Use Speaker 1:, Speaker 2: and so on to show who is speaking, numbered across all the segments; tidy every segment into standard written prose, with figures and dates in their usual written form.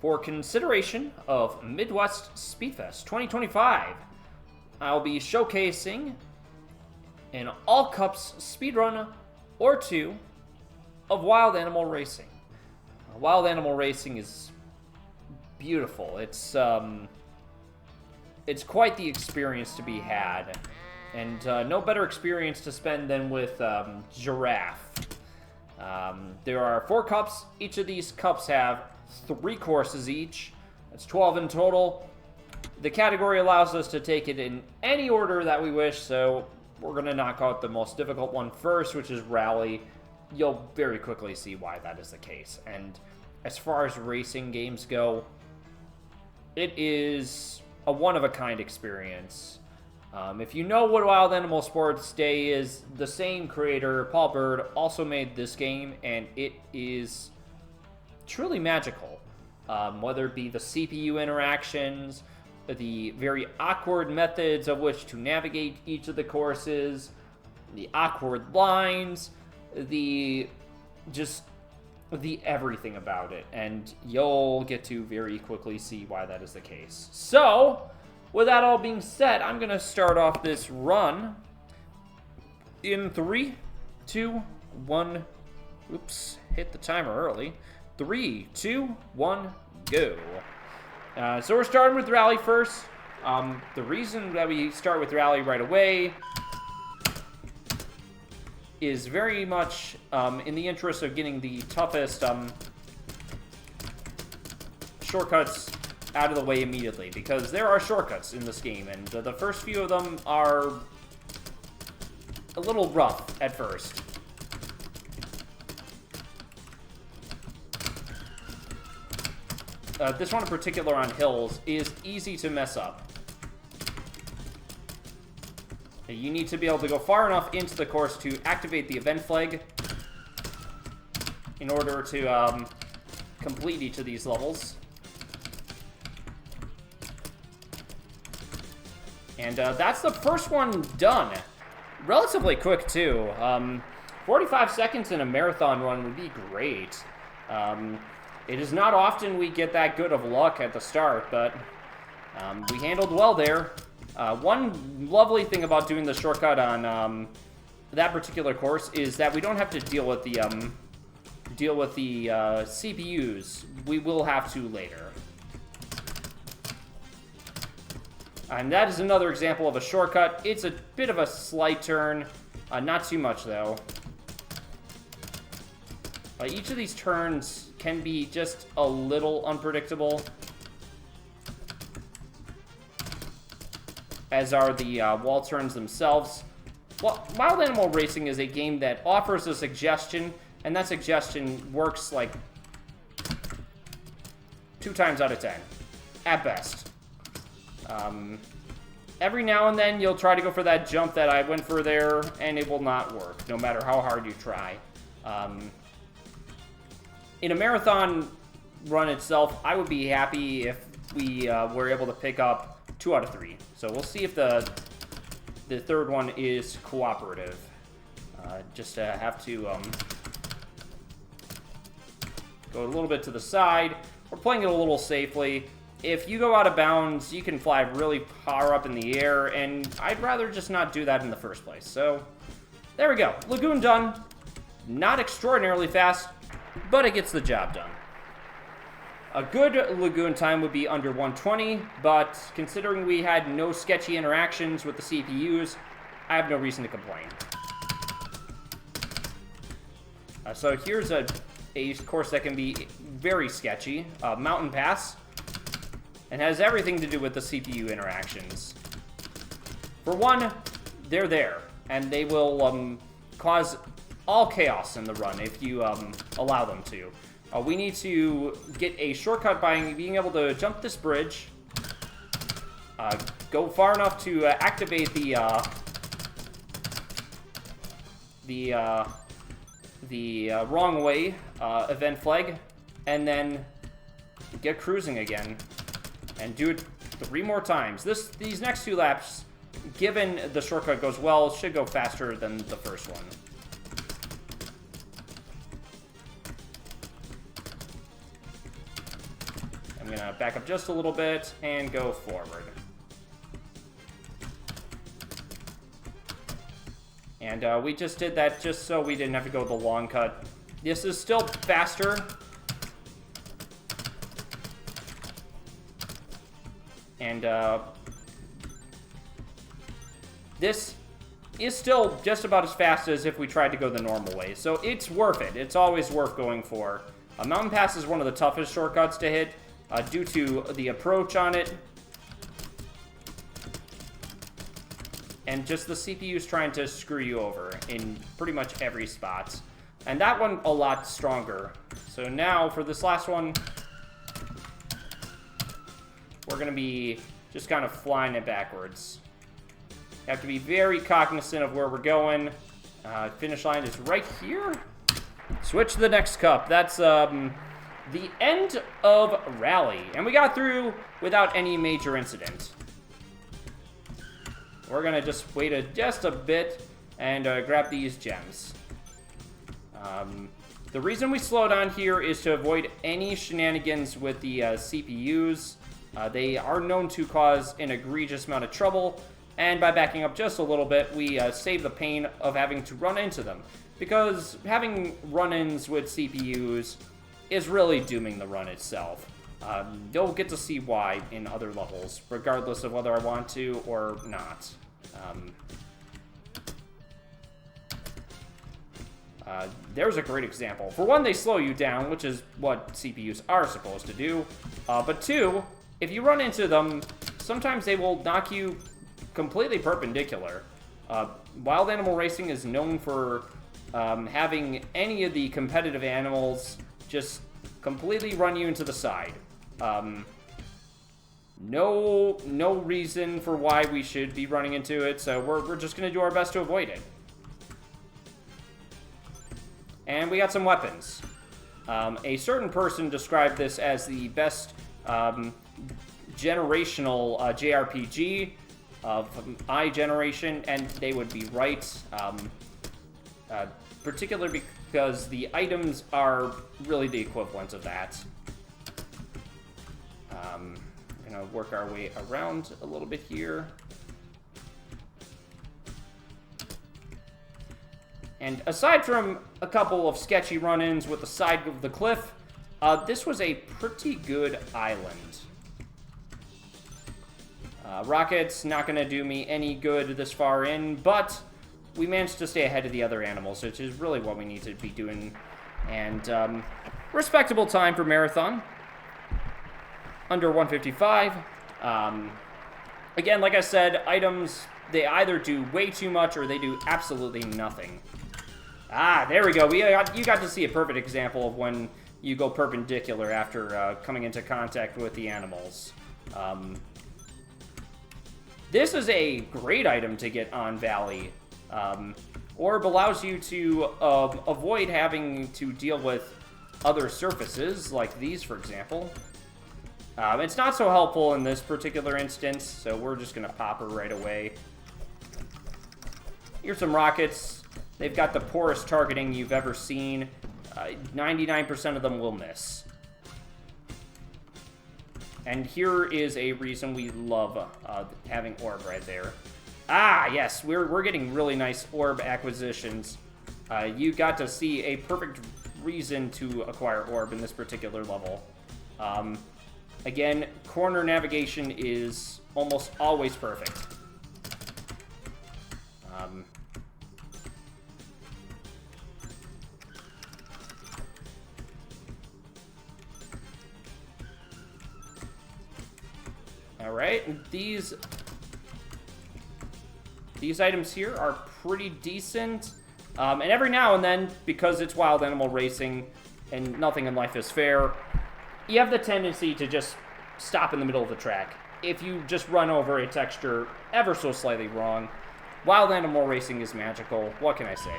Speaker 1: For consideration of Midwest Speedfest 2025, I'll be showcasing an All Cups speedrun or two of Wild Animal Racing. Wild Animal Racing is beautiful. It's quite the experience to be had, and no better experience to spend than with Giraffe. There are 4 cups. Each of these cups have 3 courses each. That's 12 in total. The category allows us to take it in any order that we wish, so we're going to knock out the most difficult one first, which is Rally. You'll very quickly see why that is the case. And as far as racing games go, it is a one-of-a-kind experience. If you know what Wild Animal Sports Day is, the same creator, Paul Bird, also made this game, and it is truly magical. Whether it be the CPU interactions, the very awkward methods of which to navigate each of the courses, the awkward lines, the everything about it, and you'll get to very quickly see why that is the case. So, with that all being said, I'm going to start off this run in 3, 2, 1. Oops, hit the timer early. 3, 2, 1, go. So we're starting with Rally first. The reason that we start with Rally right away is very much in the interest of getting the toughest shortcuts out of the way immediately, because there are shortcuts in this game, and the first few of them are a little rough at first. This one in particular on hills is easy to mess up. You need to be able to go far enough into the course to activate the event flag in order to complete each of these levels. And that's the first one done. Relatively quick, too. 45 seconds in a marathon run would be great. It is not often we get that good of luck at the start, but we handled well there. One lovely thing about doing the shortcut on that particular course is that we don't have to deal with the CPUs. We will have to later. And that is another example of a shortcut. It's a bit of a slight turn, not too much though. Each of these turns can be just a little unpredictable, as are the wall turns themselves. Well, Wild Animal Racing is a game that offers a suggestion, and that suggestion works like 2 times out of 10, at best. Every now and then you'll try to go for that jump that I went for there, and it will not work, no matter how hard you try. In a marathon run itself, I would be happy if we were able to pick up 2 out of 3. So we'll see if the third one is cooperative. Just have to go a little bit to the side. We're playing it a little safely. If you go out of bounds, you can fly really far up in the air, and I'd rather just not do that in the first place. So there we go. Lagoon done. Not extraordinarily fast, but it gets the job done. A good Lagoon time would be under 120, but considering we had no sketchy interactions with the CPUs, I have no reason to complain. So here's a course that can be very sketchy, Mountain Pass, and has everything to do with the CPU interactions. For one, they're there, and they will cause all chaos in the run if you allow them to. We need to get a shortcut by being able to jump this bridge, go far enough to activate the wrong way event flag, and then get cruising again, and do it 3 more times. These next 2 laps, given the shortcut goes well, should go faster than the first one. I'm gonna back up just a little bit and go forward. And we just did that just so we didn't have to go the long cut. This is still faster. And this is still just about as fast as if we tried to go the normal way. So it's worth it. It's always worth going for. Mountain Pass is one of the toughest shortcuts to hit due to the approach on it. And just the CPU's trying to screw you over in pretty much every spot. And that one a lot stronger. So now for this last one, we're going to be just kind of flying it backwards. Have to be very cognizant of where we're going. Finish line is right here. Switch to the next cup. That's the end of Rally. And we got through without any major incident. We're going to just wait just a bit and grab these gems. The reason we slow down here is to avoid any shenanigans with the CPUs. They are known to cause an egregious amount of trouble, and by backing up just a little bit, we save the pain of having to run into them. Because having run-ins with CPUs is really dooming the run itself. You'll get to see why in other levels, regardless of whether I want to or not. There's a great example. For one, they slow you down, which is what CPUs are supposed to do. But two, if you run into them, sometimes they will knock you completely perpendicular. Wild Animal Racing is known for having any of the competitive animals just completely run you into the side. No reason for why we should be running into it, so we're just going to do our best to avoid it. And we got some weapons. A certain person described this as the best generational JRPG of my generation, and they would be right. Particularly because the items are really the equivalent of that. We're gonna work our way around a little bit here. And aside from a couple of sketchy run-ins with the side of the cliff, this was a pretty good island. Rockets not gonna do me any good this far in, but we managed to stay ahead of the other animals, which is really what we need to be doing. And respectable time for Marathon. Under 155. Again, like I said, items, they either do way too much or they do absolutely nothing. Ah, there we go. You got to see a perfect example of when you go perpendicular after coming into contact with the animals. This is a great item to get on Valley. Orb allows you to avoid having to deal with other surfaces, like these, for example. It's not so helpful in this particular instance, so we're just going to pop her right away. Here's some rockets. They've got the poorest targeting you've ever seen. 99% of them will miss. And here is a reason we love having orb right there. Ah, yes, we're getting really nice orb acquisitions. You got to see a perfect reason to acquire orb in this particular level. Again, corner navigation is almost always perfect. All right, these items here are pretty decent. And every now and then, because it's Wild Animal Racing and nothing in life is fair, you have the tendency to just stop in the middle of the track. If you just run over a texture ever so slightly wrong, Wild Animal Racing is magical. What can I say?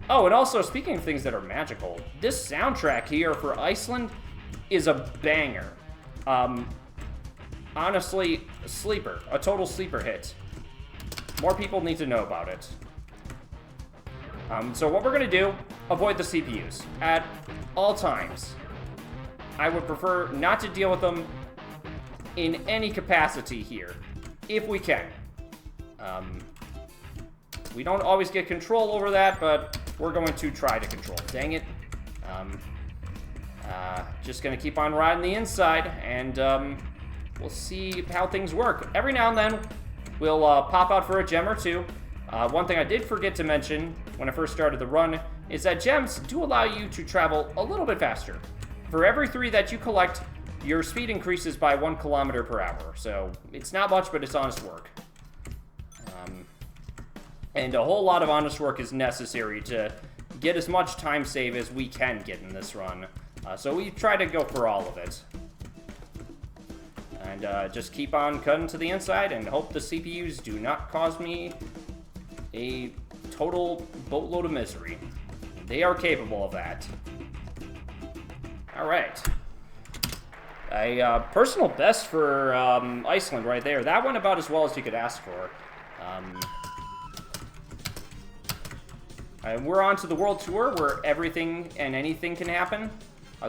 Speaker 1: Oh, and also, speaking of things that are magical, this soundtrack here for Iceland is a banger. Honestly, a sleeper. A total sleeper hit. More people need to know about it. So what we're going to do, avoid the CPUs at all times. I would prefer not to deal with them in any capacity here, if we can. We don't always get control over that, but we're going to try to control. Dang it. Just gonna keep on riding the inside, and we'll see how things work. Every now and then, we'll pop out for a gem or two. One thing I did forget to mention when I first started the run is that gems do allow you to travel a little bit faster. For every 3 that you collect, your speed increases by 1 kilometer per hour. So it's not much, but it's honest work. And a whole lot of honest work is necessary to get as much time save as we can get in this run. So we try to go for all of it. And just keep on cutting to the inside and hope the CPUs do not cause me a total boatload of misery. They are capable of that. Alright. A personal best for Iceland right there. That went about as well as you could ask for. And we're on to the World Tour, where everything and anything can happen.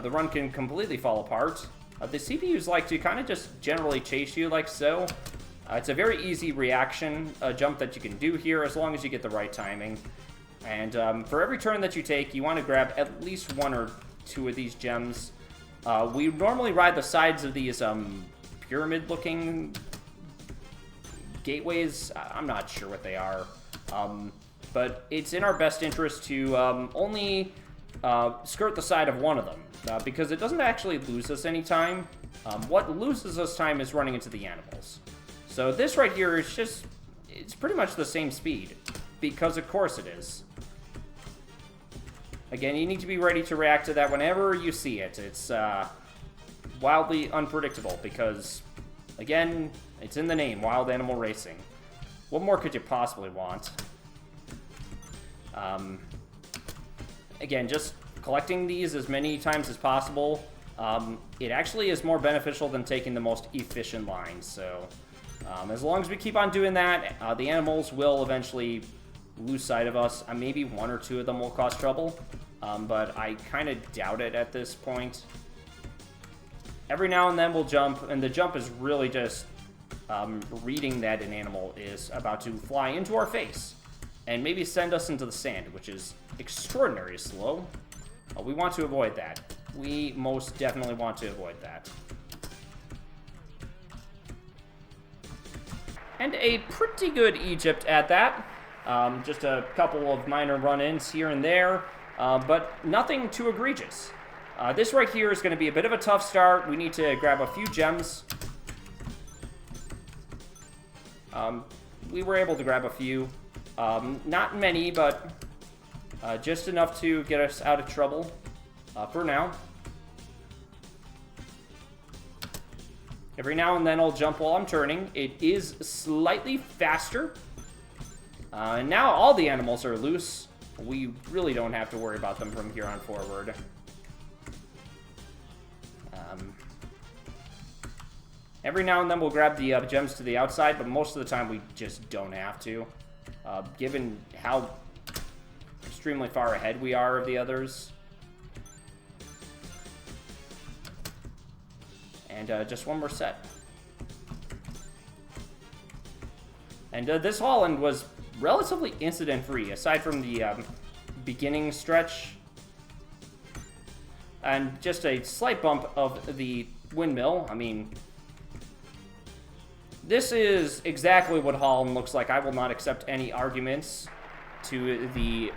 Speaker 1: The run can completely fall apart. The CPUs like to kind of just generally chase you like so. It's a very easy reaction jump that you can do here, as long as you get the right timing. And for every turn that you take, you want to grab at least 1 or 2 of these gems. We normally ride the sides of these pyramid-looking gateways. I'm not sure what they are. But it's in our best interest to only skirt the side of one of them, because it doesn't actually lose us any time. What loses us time is running into the animals. So this right here is just, it's pretty much the same speed, because of course it is. Again, you need to be ready to react to that whenever you see it. It's wildly unpredictable, because, again, it's in the name, wild animal racing. What more could you possibly want? Again, just collecting these as many times as possible. It actually is more beneficial than taking the most efficient lines. So as long as we keep on doing that, the animals will eventually lose sight of us. Maybe 1 or 2 of them will cause trouble, but I kind of doubt it at this point. Every now and then we'll jump, and the jump is really just reading that an animal is about to fly into our face and maybe send us into the sand, which is extraordinarily slow. We want to avoid that. We most definitely want to avoid that. And a pretty good Egypt at that. Just a couple of minor run-ins here and there, but nothing too egregious. This right here is going to be a bit of a tough start. We need to grab a few gems. We were able to grab a few. Not many, but just enough to get us out of trouble for now. Every now and then I'll jump while I'm turning. It is slightly faster. And now all the animals are loose. We really don't have to worry about them from here on forward. Every now and then we'll grab the gems to the outside, but most of the time we just don't have to. Given how extremely far ahead we are of the others. And just one more set. And this Holland was relatively incident-free, aside from the beginning stretch. And just a slight bump of the windmill. I mean, this is exactly what Holland looks like. I will not accept any arguments to the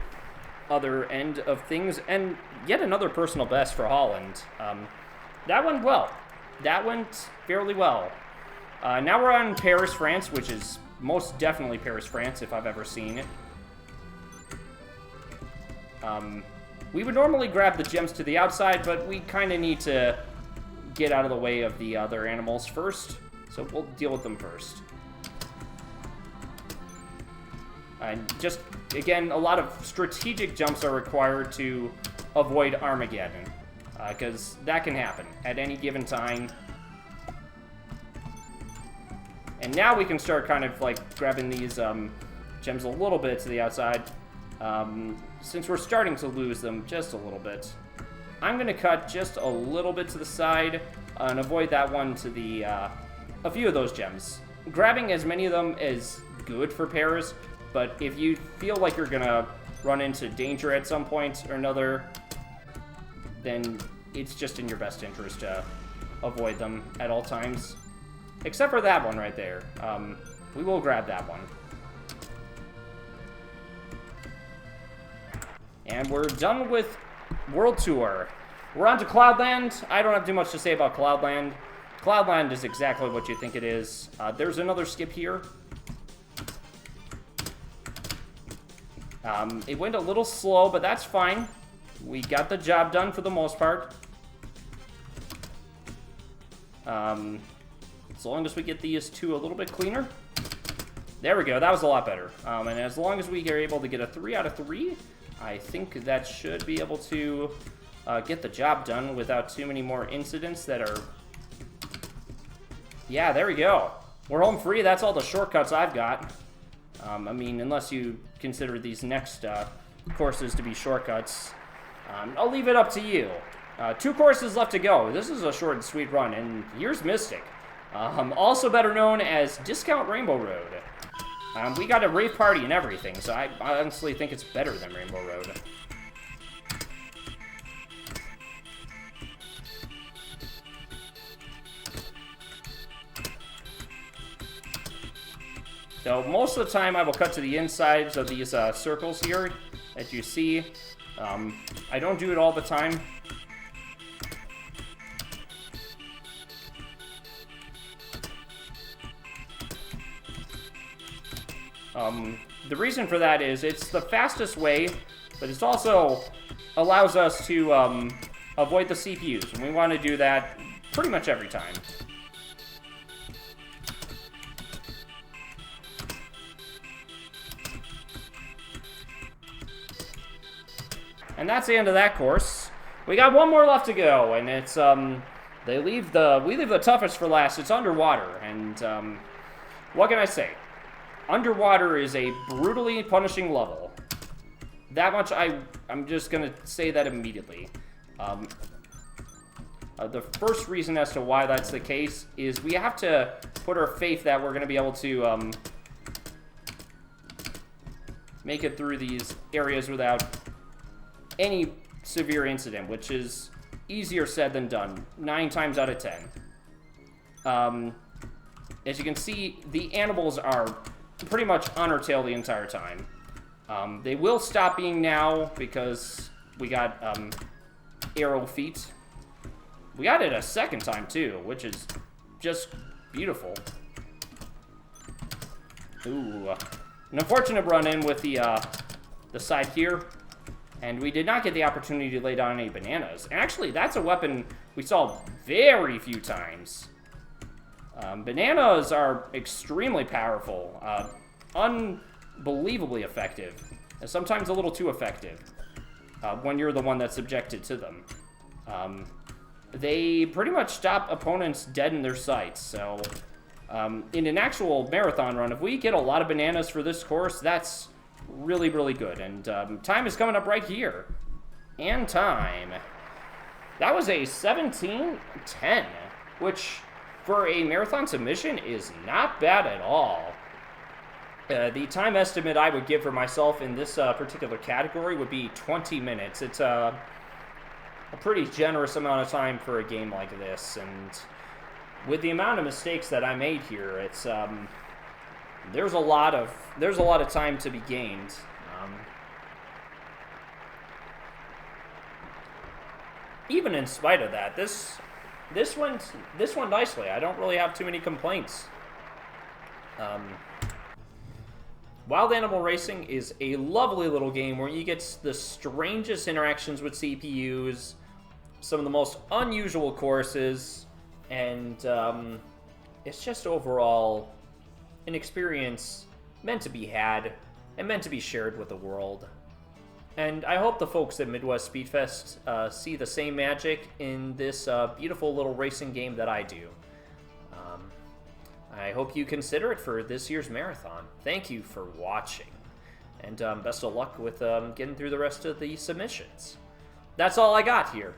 Speaker 1: other end of things. And yet another personal best for Holland. That went well. That went fairly well. Now we're on Paris, France, which is most definitely Paris, France, if I've ever seen it. We would normally grab the gems to the outside, but we kind of need to get out of the way of the other animals first. So we'll deal with them first. And just, again, a lot of strategic jumps are required to avoid Armageddon. Because that can happen at any given time. And now we can start kind of like grabbing these gems a little bit to the outside. Since we're starting to lose them just a little bit. I'm going to cut just a little bit to the side and avoid that one to the, a few of those gems. Grabbing as many of them is good for pairs, but if you feel like you're going to run into danger at some point or another, then it's just in your best interest to avoid them at all times. Except for that one right there. We will grab that one. And we're done with World Tour. We're on to Cloudland. I don't have too much to say about Cloudland. Cloudland is exactly what you think it is. There's another skip here. It went a little slow, but that's fine. We got the job done for the most part. As long as we get these two a little bit cleaner. There we go. That was a lot better. And as long as we are able to get a 3 out of 3, I think that should be able to get the job done without too many more incidents that are... Yeah, there we go. We're home free. That's all the shortcuts I've got. I mean, unless you consider these next courses to be shortcuts. I'll leave it up to you. 2 courses left to go. This is a short and sweet run, and here's Mystic. Also better known as Discount Rainbow Road. We got a rave party and everything, so I honestly think it's better than Rainbow Road. So most of the time I will cut to the insides of these circles here that you see. I don't do it all the time. The reason for that is it's the fastest way, but it also allows us to avoid the CPUs, and we want to do that pretty much every time. And that's the end of that course. We got one more left to go, and it's we leave the toughest for last. It's underwater, and what can I say? Underwater is a brutally punishing level. That much I'm just gonna say that immediately. The first reason as to why that's the case is we have to put our faith that we're gonna be able to make it through these areas without any severe incident, which is easier said than done, 9 times out of 10. As you can see, the animals are pretty much on our tail the entire time. They will stop being now because we got arrow feet. We got it a second time too, which is just beautiful. Ooh, an unfortunate run-in with the side here. And we did not get the opportunity to lay down any bananas. And actually, that's a weapon we saw very few times. Bananas are extremely powerful, unbelievably effective, and sometimes a little too effective when you're the one that's subjected to them. They pretty much stop opponents dead in their sights, so in an actual marathon run, if we get a lot of bananas for this course, that's really, really good. And time is coming up right here. And time. That was a 17:10, which for a marathon submission is not bad at all. The time estimate I would give for myself in this particular category would be 20 minutes. It's a pretty generous amount of time for a game like this, and with the amount of mistakes that I made here, it's there's a lot of time to be gained. Even in spite of that, this went nicely. I don't really have too many complaints. Wild Animal Racing is a lovely little game where you get the strangest interactions with CPUs, some of the most unusual courses, and it's just overall an experience meant to be had and meant to be shared with the world. And I hope the folks at Midwest Speedfest see the same magic in this beautiful little racing game that I do. I hope you consider it for this year's marathon. Thank you for watching, and best of luck with getting through the rest of the submissions. That's all I got here.